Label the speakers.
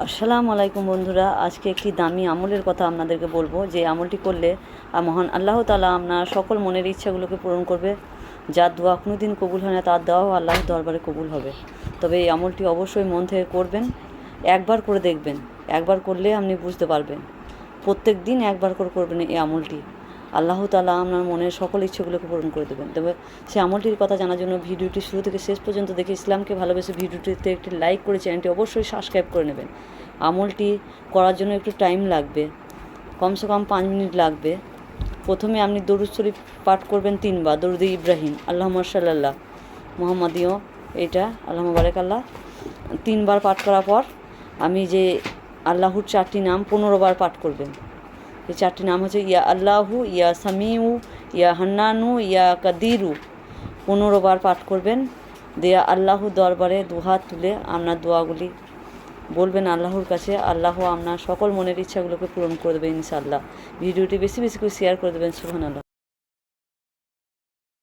Speaker 1: আসসালামু আলাইকুম বন্ধুরা, আজকে একটি দামি আমলের কথা আপনাদেরকে বলবো। যে আমলটি করলে মহান আল্লাহ তাআলা আপনার সকল মনের ইচ্ছাগুলোকে পূরণ করবে। যার দোয়া কোনো দিন কবুল হয় না, তার দোয়াও আল্লাহর দরবারে কবুল হবে। তবে এই আমলটি অবশ্যই মন থেকে করবেন, একবার করে দেখবেন। একবার করলে আপনি বুঝতে পারবেন। প্রত্যেক দিন একবার করে করবেন এই আমলটি। আল্লাহ তাআলা আপনার মনের সকল ইচ্ছেগুলোকে পূরণ করে দেবেন। তবে সেই আমলটির কথা জানার জন্য ভিডিওটি শুরু থেকে শেষ পর্যন্ত দেখে ইসলামকে ভালোবেসে ভিডিওটিতে একটি লাইক করে চ্যানেলটি অবশ্যই সাবস্ক্রাইব করে নেবেন। আমলটি করার জন্য একটু টাইম লাগবে, কমসে কম 5 মিনিট লাগবে। প্রথমে আপনি দরুদ শরীফ পাঠ করবেন 3 বার, দরুদে ইব্রাহিম, আল্লাহুম্মা সাল্লাল্লাহ মুহাম্মাদিও, এটা আল্লাহুম্মা বারাক আল্লাহ 3 বার পাঠ করার পর আমি যে আল্লাহর 4টি নাম 15 বার পাঠ করবেন। এই 4টি নাম হচ্ছে ইয়া আল্লাহু, ইয়া সামিউ, ইয়া হান্নানু, ইয়া কাদিরু। 15 বার পাঠ করবেন। দেয়া আল্লাহর দরবারে দুহাত তুলে আপনার দোয়াগুলি বলবেন আল্লাহর কাছে। আল্লাহ আপনার সকল মনের ইচ্ছাগুলোকে পূরণ করে দেবে ইনশাআল্লাহ। ভিডিওটি বেশি বেশি করে শেয়ার করে দেবেন। সুবহানাল্লাহ।